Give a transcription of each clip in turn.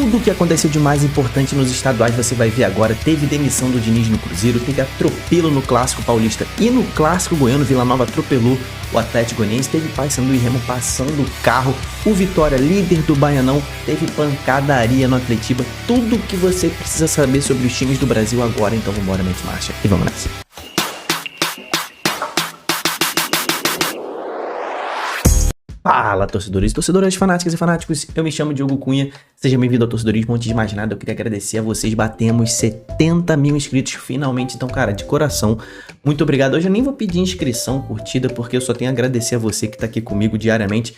tudo o que aconteceu de mais importante nos estaduais você vai ver agora. Teve demissão do Diniz no Cruzeiro, teve atropelo no Clássico Paulista e no Clássico Goiano, Vila Nova atropelou o Atlético Goianiense, teve Paysandu e Remo passando o carro, o Vitória, líder do Baianão, teve pancadaria no Atletiba, tudo o que você precisa saber sobre os times do Brasil agora, então vambora, mete marcha e vamos nessa. Fala, torcedores e torcedoras, fanáticas e fanáticos, eu me chamo Diogo Cunha, seja bem-vindo ao Torcedorismo. Antes de mais nada, eu queria agradecer a vocês, batemos 70 mil inscritos finalmente, então cara, de coração, muito obrigado. Hoje eu nem vou pedir inscrição, curtida, porque eu só tenho a agradecer a você que tá aqui comigo diariamente.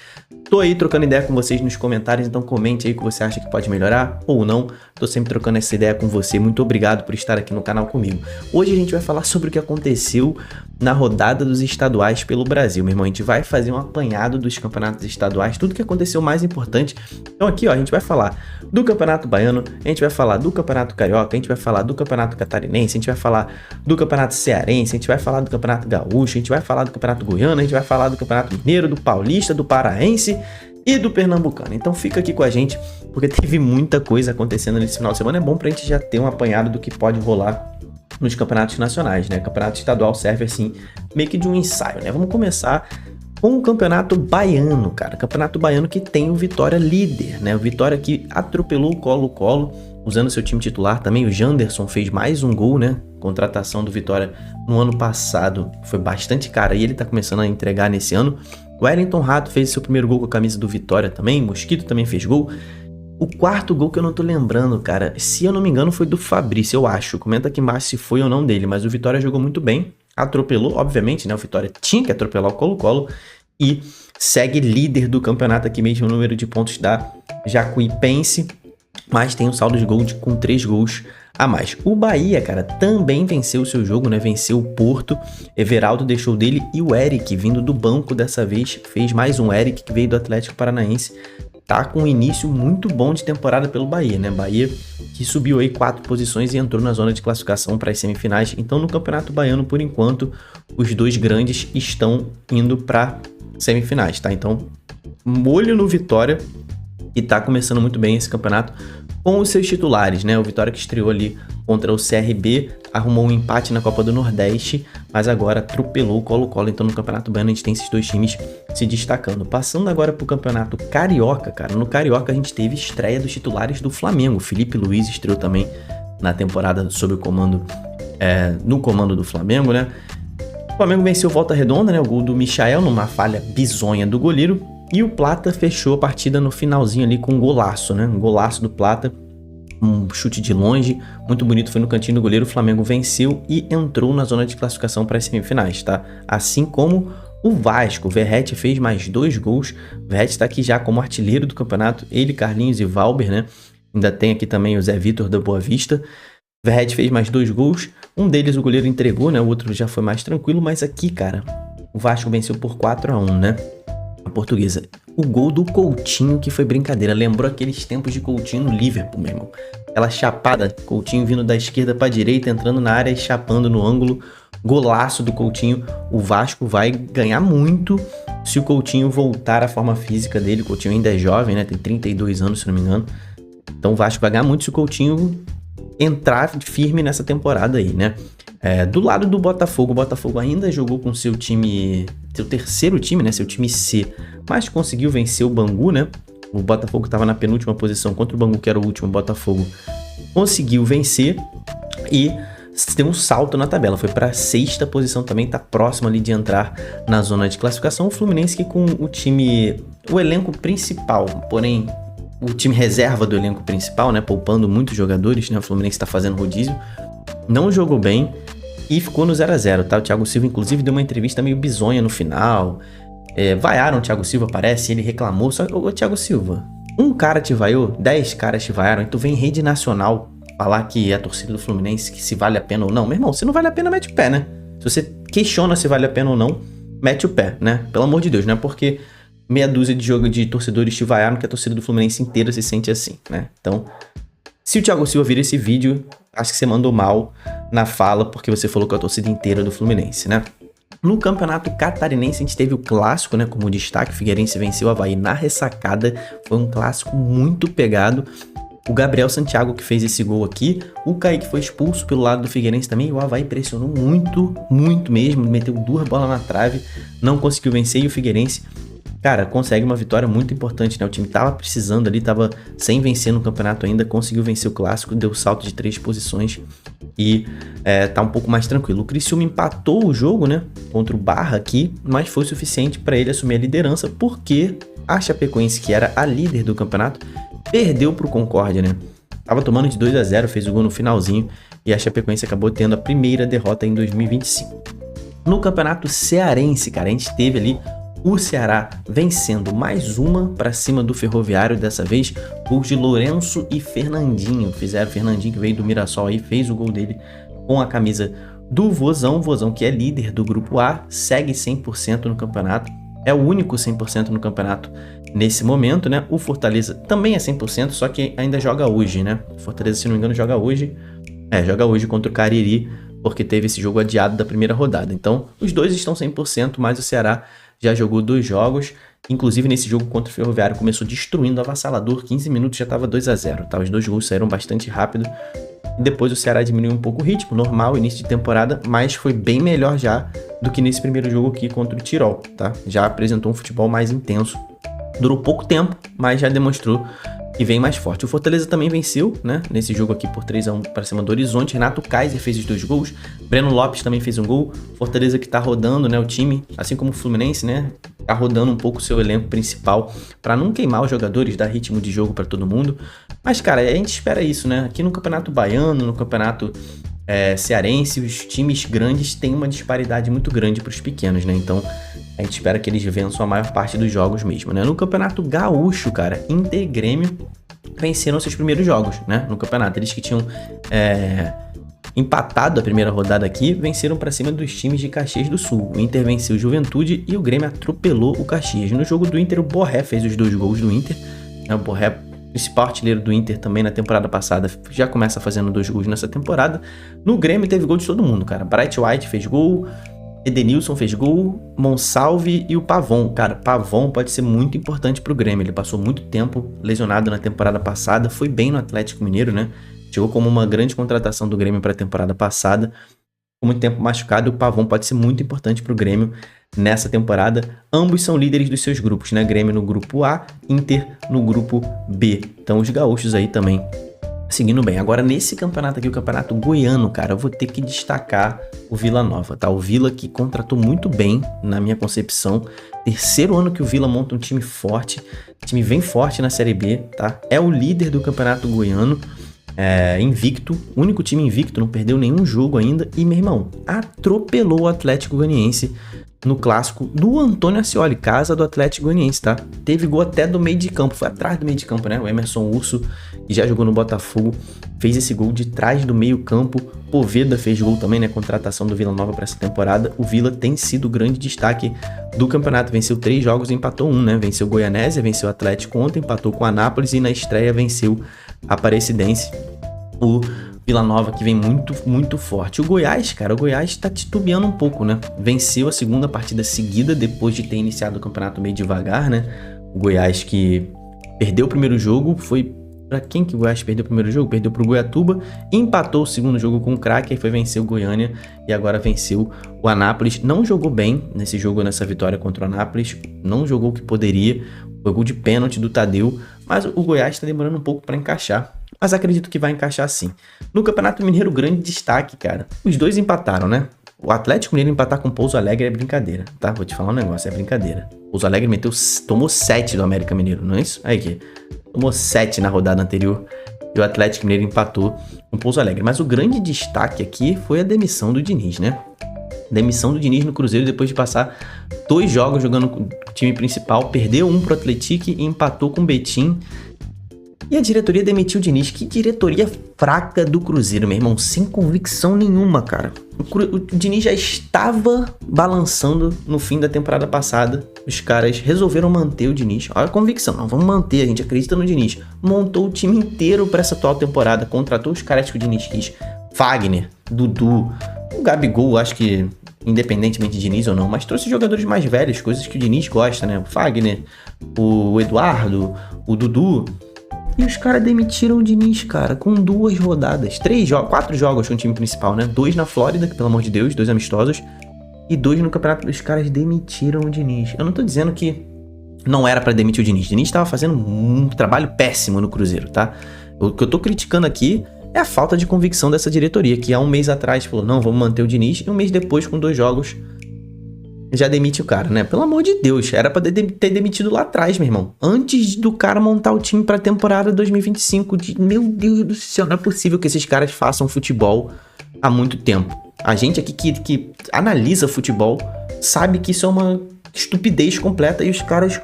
Tô aí trocando ideia com vocês nos comentários, então comente aí o que você acha que pode melhorar ou não. Tô sempre trocando essa ideia com você, muito obrigado por estar aqui no canal comigo. Hoje a gente vai falar sobre o que aconteceu na rodada dos estaduais pelo Brasil, meu irmão. A gente vai fazer um apanhado dos campeonatos estaduais, tudo que aconteceu mais importante. Então aqui, ó, a gente vai falar do Campeonato Baiano, a gente vai falar do Campeonato Carioca, a gente vai falar do Campeonato Catarinense, a gente vai falar do Campeonato Cearense, a gente vai falar do Campeonato Gaúcho, a gente vai falar do Campeonato Goiano, a gente vai falar do Campeonato Mineiro, do Paulista, do Paraense e do Pernambucano. Então fica aqui com a gente, porque teve muita coisa acontecendo nesse final de semana. É bom pra gente já ter um apanhado do que pode rolar nos campeonatos nacionais, né? Campeonato estadual serve assim, meio que de um ensaio, né? Vamos começar com o Campeonato Baiano, cara. Campeonato Baiano que tem o Vitória líder, né? O Vitória que atropelou o Colo-Colo, usando seu time titular também. O Janderson fez mais um gol, né? Contratação do Vitória no ano passado foi bastante cara e ele tá começando a entregar nesse ano. O Wellington Rato fez seu primeiro gol com a camisa do Vitória também. Mosquito também fez gol. O quarto gol que eu não tô lembrando, cara, se eu não me engano foi do Fabrício, eu acho. Comenta aqui embaixo se foi ou não dele, mas o Vitória jogou muito bem. Atropelou, obviamente, né? O Vitória tinha que atropelar o Colo-Colo e segue líder do campeonato aqui, mesmo número de pontos da Jacuipense, mas tem um saldo de gol com 3 gols a mais. O Bahia, cara, também venceu o seu jogo, né? Venceu o Porto. Everaldo deixou dele e o Eric, vindo do banco dessa vez, fez mais um. Eric que veio do Atlético Paranaense. Tá com um início muito bom de temporada pelo Bahia, né? Bahia que subiu aí 4 posições e entrou na zona de classificação para as semifinais. Então no Campeonato Baiano, por enquanto, os dois grandes estão indo para semifinais, tá? Então, molho no Vitória, e tá começando muito bem esse campeonato com os seus titulares, né? O Vitória que estreou ali contra o CRB, arrumou um empate na Copa do Nordeste, mas agora atropelou o Colo-Colo. Então no Campeonato Baiano a gente tem esses dois times se destacando. Passando agora pro Campeonato Carioca, cara, no Carioca a gente teve estreia dos titulares do Flamengo. Felipe Luiz estreou também na temporada sob o comando, no comando do Flamengo, né? O Flamengo venceu Volta Redonda, né? O gol do Michael numa falha bizonha do goleiro. E o Plata fechou a partida no finalzinho ali com um golaço, né? Um golaço do Plata, um chute de longe, muito bonito, foi no cantinho do goleiro. O Flamengo venceu e entrou na zona de classificação para as semifinais, tá? Assim como o Vasco, o Verratti fez mais 2 gols. O Verratti está aqui já como artilheiro do campeonato, ele, Carlinhos e Valber, né? Ainda tem aqui também o Zé Vitor da Boa Vista. O Verratti fez mais 2 gols, um deles o goleiro entregou, né? O outro já foi mais tranquilo, mas aqui, cara, o Vasco venceu por 4-1, né? A Portuguesa. O gol do Coutinho, que foi brincadeira, lembrou aqueles tempos de Coutinho no Liverpool, meu irmão. Aquela chapada, Coutinho vindo da esquerda para a direita, entrando na área e chapando no ângulo. Golaço do Coutinho. O Vasco vai ganhar muito se o Coutinho voltar à forma física dele. O Coutinho ainda é jovem, né? Tem 32 anos, se não me engano. Então o Vasco vai ganhar muito se o Coutinho entrar firme nessa temporada aí, né? Do lado do Botafogo, o Botafogo ainda jogou com seu time, seu terceiro time, né? Seu time C, mas conseguiu vencer o Bangu, né? O Botafogo estava na penúltima posição contra o Bangu, que era o último. O Botafogo conseguiu vencer e deu um salto na tabela. Foi para a 6ª posição também, tá próximo ali de entrar na zona de classificação. O Fluminense que com o elenco principal, porém o time reserva do elenco principal, né? Poupando muitos jogadores, né? O Fluminense está fazendo rodízio. Não jogou bem e ficou no 0-0, tá? O Thiago Silva, inclusive, deu uma entrevista meio bizonha no final. Vaiaram o Thiago Silva, parece, ele reclamou. Só que, ô Thiago Silva, um cara te vaiou, 10 caras te vaiaram, e tu vem em rede nacional falar que é a torcida do Fluminense, que se vale a pena ou não. Meu irmão, se não vale a pena, mete o pé, né? Se você questiona se vale a pena ou não, mete o pé, né? Pelo amor de Deus, não é porque meia dúzia de torcedores te vaiaram que a torcida do Fluminense inteira se sente assim, né? Então, se o Thiago Silva vir esse vídeo, acho que você mandou mal na fala, porque você falou com a torcida inteira do Fluminense, né? No Campeonato Catarinense, a gente teve o clássico, né? Como destaque, o Figueirense venceu o Avaí na ressacada. Foi um clássico muito pegado. O Gabriel Santiago que fez esse gol aqui, o Kaique foi expulso pelo lado do Figueirense também, o Avaí pressionou muito, muito mesmo, meteu 2 bolas na trave, não conseguiu vencer e o Figueirense, cara, consegue uma vitória muito importante, né? O time tava precisando ali, tava sem vencer no campeonato ainda, conseguiu vencer o clássico, deu salto de 3 posições e tá um pouco mais tranquilo. O Criciúma empatou o jogo, né, contra o Barra aqui, mas foi suficiente para ele assumir a liderança, porque a Chapecoense, que era a líder do campeonato, perdeu pro Concórdia, né? Tava tomando de 2-0, fez o gol no finalzinho e a Chapecoense acabou tendo a primeira derrota em 2025. No campeonato cearense, cara, a gente teve ali o Ceará vencendo mais uma para cima do Ferroviário, dessa vez gols de Lourenço e Fernandinho. Fizeram, Fernandinho que veio do Mirassol aí, fez o gol dele com a camisa do Vozão. Vozão que é líder do grupo A, segue 100% no campeonato, é o único 100% no campeonato nesse momento, né? O Fortaleza também é 100%, só que ainda joga hoje, né? O Fortaleza, se não me engano, joga hoje. Joga hoje contra o Cariri, porque teve esse jogo adiado da primeira rodada. Então, os dois estão 100%, mas o Ceará já jogou 2 jogos. Inclusive, nesse jogo contra o Ferroviário, começou destruindo, avassalador. 15 minutos já estava 2-0, tá? Os 2 gols saíram bastante rápido. E depois o Ceará diminuiu um pouco o ritmo, normal, início de temporada, mas foi bem melhor já do que nesse primeiro jogo aqui contra o Tirol, tá? Já apresentou um futebol mais intenso. Durou pouco tempo, mas já demonstrou que vem mais forte. O Fortaleza também venceu, né, nesse jogo aqui por 3-1 para cima do Horizonte. Renato Kaiser fez os 2 gols. Breno Lopes também fez um gol. Fortaleza que tá rodando, né, o time, assim como o Fluminense, né, tá rodando um pouco o seu elenco principal para não queimar os jogadores, dar ritmo de jogo para todo mundo. Mas, cara, a gente espera isso, né? Aqui no Campeonato Baiano, no Campeonato cearense, os times grandes têm uma disparidade muito grande para os pequenos, né? Então, a gente espera que eles vençam a maior parte dos jogos mesmo, né? No Campeonato Gaúcho, cara, Inter e Grêmio venceram seus primeiros jogos, né? No campeonato, eles que tinham empatado a primeira rodada aqui, venceram para cima dos times de Caxias do Sul. O Inter venceu o Juventude e o Grêmio atropelou o Caxias. No jogo do Inter, o Borré fez os 2 gols do Inter, né? O Borré, principal artilheiro do Inter também na temporada passada, já começa fazendo 2 gols nessa temporada. No Grêmio teve gol de todo mundo, cara. Bright White fez gol, Edenilson fez gol, Monsalve e o Pavon. Cara, Pavon pode ser muito importante pro Grêmio. Ele passou muito tempo lesionado na temporada passada, foi bem no Atlético Mineiro, né? Chegou como uma grande contratação do Grêmio para a temporada passada. Com muito tempo machucado, o Pavon pode ser muito importante pro Grêmio nessa temporada. Ambos são líderes dos seus grupos, né? Grêmio no grupo A, Inter no grupo B. Então os gaúchos aí também seguindo bem. Agora nesse campeonato aqui, o campeonato goiano, cara, eu vou ter que destacar o Vila Nova, tá? O Vila que contratou muito bem, na minha concepção. Terceiro ano que o Vila monta um time forte. O time vem forte na Série B, tá? É o líder do campeonato goiano. Invicto, único time invicto, não perdeu nenhum jogo ainda. E, meu irmão, atropelou o Atlético Goianiense no clássico do Antônio Ascioli, casa do Atlético Goianiense, tá? Teve gol até do meio de campo, foi atrás do meio de campo, né? O Emerson Urso, que já jogou no Botafogo, fez esse gol de trás do meio campo. Poveda fez gol também, né? Contratação do Vila Nova para essa temporada. O Vila tem sido o grande destaque do campeonato, venceu 3 jogos e empatou 1, né? Venceu o Goianésia, venceu o Atlético ontem, empatou com o Anápolis e na estreia venceu a Aparecidense. O Vila Nova que vem muito, muito forte. O Goiás, cara, o Goiás tá titubeando um pouco, né? Venceu a segunda partida seguida depois de ter iniciado o campeonato meio devagar, né? O Goiás que perdeu o primeiro jogo, foi pra quem que o Goiás perdeu o primeiro jogo? Perdeu pro Goiatuba, empatou o segundo jogo com o Crack, aí foi vencer o Goiânia e agora venceu o Anápolis. Não jogou bem nesse jogo, nessa vitória contra o Anápolis, não jogou o que poderia, foi gol de pênalti do Tadeu, mas o Goiás tá demorando um pouco para encaixar. Mas acredito que vai encaixar sim. No Campeonato Mineiro, grande destaque, cara. Os dois empataram, né? O Atlético Mineiro empatar com o Pouso Alegre é brincadeira, tá? Vou te falar um negócio, é brincadeira. O Pouso Alegre tomou 7 do América Mineiro, não é isso? Aí aqui. Tomou 7 na rodada anterior e o Atlético Mineiro empatou com o Pouso Alegre. Mas o grande destaque aqui foi a demissão do Diniz, né? Demissão do Diniz no Cruzeiro depois de passar 2 jogos jogando com o time principal. Perdeu um pro Atlético e empatou com o Betim. E a diretoria demitiu o Diniz. Que diretoria fraca do Cruzeiro, meu irmão. Sem convicção nenhuma, cara. O Diniz já estava balançando no fim da temporada passada. Os caras resolveram manter o Diniz. Olha a convicção. Não, vamos manter. A gente acredita no Diniz. Montou o time inteiro para essa atual temporada. Contratou os caras que o Diniz quis. Fagner, Dudu, o Gabigol, acho que independentemente de Diniz ou não, mas trouxe jogadores mais velhos, coisas que o Diniz gosta, né? O Fagner, o Eduardo, o Dudu. E os caras demitiram o Diniz, cara, com 2 rodadas. 4 jogos com o time principal, né? 2 na Flórida, que, pelo amor de Deus, 2 amistosos. E 2 no campeonato. Os caras demitiram o Diniz. Eu não tô dizendo que não era pra demitir o Diniz. O Diniz tava fazendo um trabalho péssimo no Cruzeiro, tá? O que eu tô criticando aqui é a falta de convicção dessa diretoria, que há um mês atrás falou, não, vamos manter o Diniz. E um mês depois, com 2 jogos, já demite o cara, né? Pelo amor de Deus, era pra ter demitido lá atrás, meu irmão. Antes do cara montar o time pra temporada 2025. Meu Deus do céu, não é possível que esses caras façam futebol há muito tempo. A gente aqui que analisa futebol sabe que isso é uma estupidez completa e os caras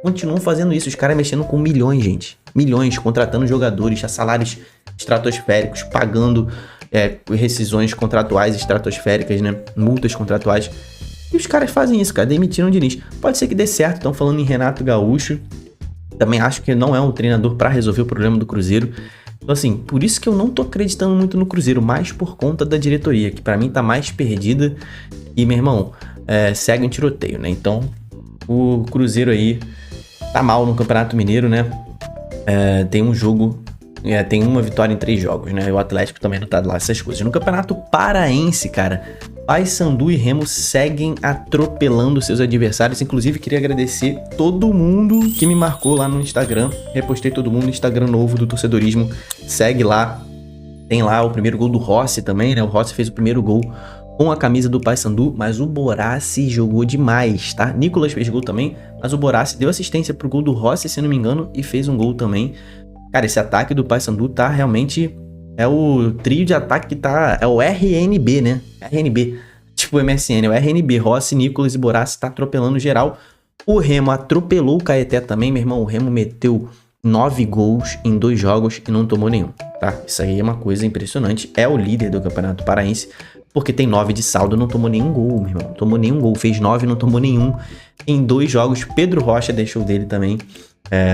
continuam fazendo isso. Os caras mexendo com milhões, gente. Milhões, contratando jogadores a salários estratosféricos, pagando rescisões contratuais estratosféricas, né? Multas contratuais. E os caras fazem isso, cara, demitiram o Diniz. Pode ser que dê certo, estão falando em Renato Gaúcho. Também acho que não é um treinador pra resolver o problema do Cruzeiro. Então assim, por isso que eu não tô acreditando muito no Cruzeiro, mais por conta da diretoria, que pra mim tá mais perdida. E, meu irmão, segue um tiroteio, né? Então, o Cruzeiro aí tá mal no Campeonato Mineiro, né? Tem um jogo... tem uma vitória em 3 jogos, né? O Atlético também não tá lá, essas coisas. No Campeonato Paraense, cara, Paysandu e Remo seguem atropelando seus adversários. Inclusive, queria agradecer todo mundo que me marcou lá no Instagram. Repostei todo mundo no Instagram novo do Torcedorismo. Segue lá. Tem lá o primeiro gol do Rossi também, né? O Rossi fez o primeiro gol com a camisa do Paysandu, mas o Borassi jogou demais, tá? Nicolas fez gol também, mas o Borassi deu assistência pro gol do Rossi, se não me engano, e fez um gol também. Cara, esse ataque do Paysandu tá realmente... É o trio de ataque que tá... É o RNB, né? RNB. Tipo o MSN. É o RNB. Rossi, Nicolas e Borassi tá atropelando geral. O Remo atropelou o Caeté também, meu irmão. O Remo meteu 9 gols em 2 jogos e não tomou nenhum, tá? Isso aí é uma coisa impressionante. É o líder do Campeonato Paraense, porque tem 9 de saldo, não tomou nenhum gol, meu irmão. Não tomou nenhum gol. Fez 9, não tomou nenhum em 2 jogos. Pedro Rocha deixou dele também.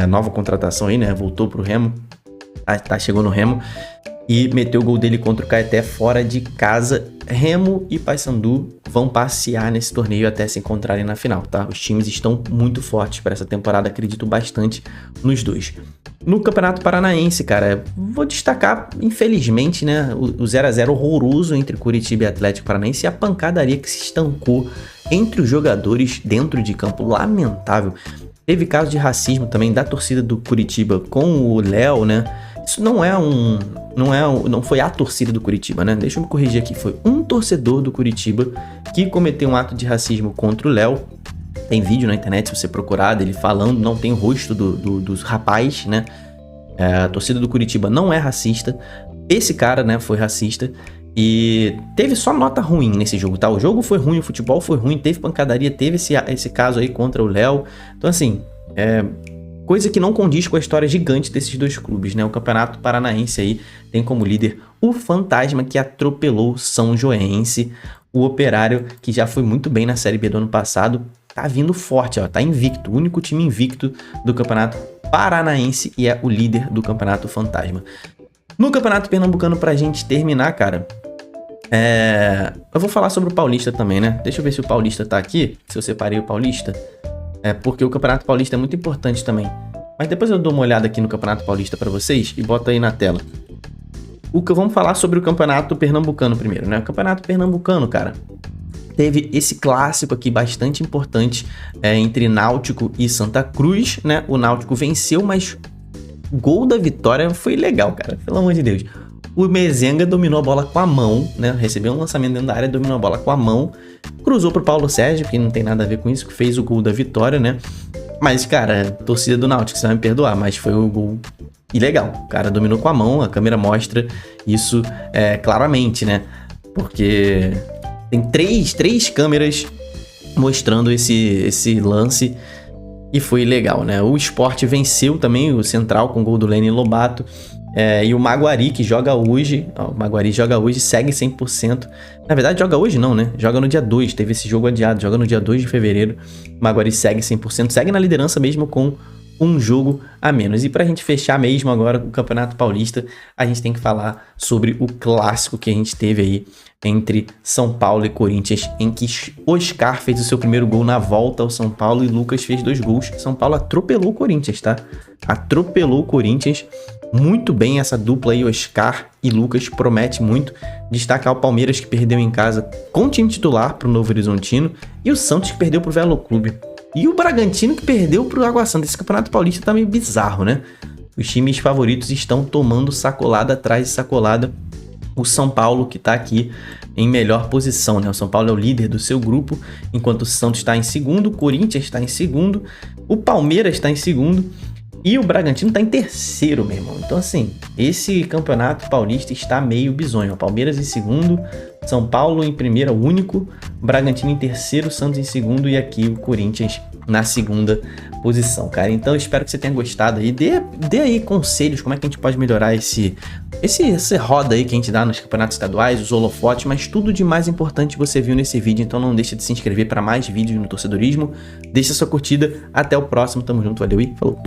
Nova contratação aí, né? Voltou pro Remo. Chegou no Remo. E meteu o gol dele contra o Caeté fora de casa. Remo e Paysandu vão passear nesse torneio até se encontrarem na final, tá? Os times estão muito fortes para essa temporada, acredito bastante nos dois. No Campeonato Paranaense, cara, vou destacar, infelizmente, né, o 0x0 horroroso entre Curitiba e Atlético Paranaense e a pancadaria que se estancou entre os jogadores dentro de campo, lamentável. Teve caso de racismo também da torcida do Curitiba com o Léo, né? Isso não foi a torcida do Curitiba, né? Deixa eu me corrigir aqui. Foi um torcedor do Curitiba que cometeu um ato de racismo contra o Léo. Tem vídeo na internet, se você procurar, dele falando. Não tem o rosto dos rapaz, né? A torcida do Curitiba não é racista. Esse cara, né, foi racista. E teve só nota ruim nesse jogo, tá? O jogo foi ruim, o futebol foi ruim, teve pancadaria, teve esse caso aí contra o Léo. Então, assim, coisa que não condiz com a história gigante desses dois clubes, né? O Campeonato Paranaense aí tem como líder o Fantasma, que atropelou São Joense. O Operário, que já foi muito bem na Série B do ano passado, tá vindo forte, ó, tá invicto. O único time invicto do Campeonato Paranaense e é o líder do Campeonato Fantasma. No Campeonato Pernambucano, pra gente terminar, cara, eu vou falar sobre o Paulista também, né? Deixa eu ver se o Paulista tá aqui, se eu separei o Paulista. Porque o Campeonato Paulista é muito importante também. Mas depois eu dou uma olhada aqui no Campeonato Paulista pra vocês e boto aí na tela. Vamos falar sobre o Campeonato Pernambucano primeiro, né? O Campeonato Pernambucano, cara, teve esse clássico aqui bastante importante entre Náutico e Santa Cruz, né? O Náutico venceu, mas o gol da vitória foi legal, cara. Pelo amor de Deus. O Mezenga dominou a bola com a mão, né? Recebeu um lançamento dentro da área, dominou a bola com a mão. Cruzou pro Paulo Sérgio, que não tem nada a ver com isso, que fez o gol da vitória, né? Mas, cara, torcida do Náutico, você vai me perdoar, mas foi o gol ilegal. O cara dominou com a mão, a câmera mostra isso claramente, né? Porque tem três câmeras mostrando esse lance e foi ilegal, né? O Sport venceu também o Central com o gol do Lene Lobato. E o Maguari, que joga hoje, o Maguari joga hoje, segue 100%. Na verdade, joga hoje não, né? Joga no dia 2, teve esse jogo adiado, joga no dia 2 de fevereiro. O Maguari segue 100%, segue na liderança mesmo com um jogo a menos. E pra gente fechar mesmo agora o Campeonato Paulista, a gente tem que falar sobre o clássico que a gente teve aí entre São Paulo e Corinthians, em que Oscar fez o seu primeiro gol na volta ao São Paulo e Lucas fez 2 gols. São Paulo atropelou o Corinthians, tá? Atropelou o Corinthians. Muito bem essa dupla aí, Oscar e Lucas, promete muito. Destacar o Palmeiras, que perdeu em casa com o time titular pro Novo Horizontino, e o Santos, que perdeu pro Velo Clube. E o Bragantino, que perdeu pro Água Santa. Esse Campeonato Paulista tá meio bizarro, né? Os times favoritos estão tomando sacolada atrás de sacolada. O São Paulo, que tá aqui em melhor posição, né? O São Paulo é o líder do seu grupo, enquanto o Santos está em segundo, o Corinthians está em segundo, o Palmeiras está em segundo e o Bragantino está em terceiro, meu irmão. Então, assim, esse Campeonato Paulista está meio bizonho. O Palmeiras em segundo, São Paulo em primeiro, único, Bragantino em terceiro, Santos em segundo e aqui o Corinthians na segunda posição, cara. Então, eu espero que você tenha gostado aí. Dê aí conselhos, como é que a gente pode melhorar essa roda aí que a gente dá nos campeonatos estaduais, os holofotes, mas tudo de mais importante você viu nesse vídeo, então não deixa de se inscrever para mais vídeos no Torcedorismo. Deixa sua curtida, até o próximo, tamo junto, valeu e falou!